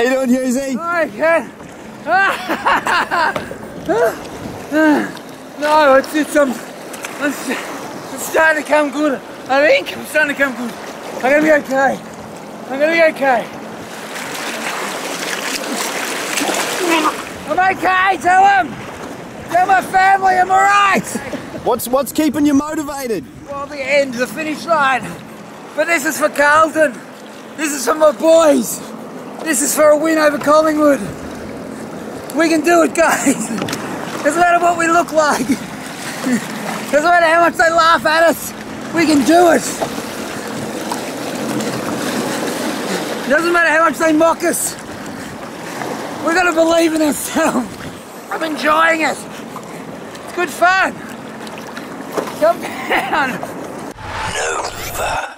you doing, Hughesy? I can. No, it's starting to come good. I think I'm starting to come good. I'm gonna be okay. I'm gonna be okay. I'm okay. Tell them. Tell my family I'm alright. What's keeping you motivated? Well, the end, the finish line. But this is for Carlton. This is for my boys. This is for a win over Collingwood. We can do it, guys. Doesn't matter what we look like. Doesn't matter how much they laugh at us. We can do it. Doesn't matter how much they mock us. We're gonna believe in ourselves. I'm enjoying it. It's good fun. Come down. Nova.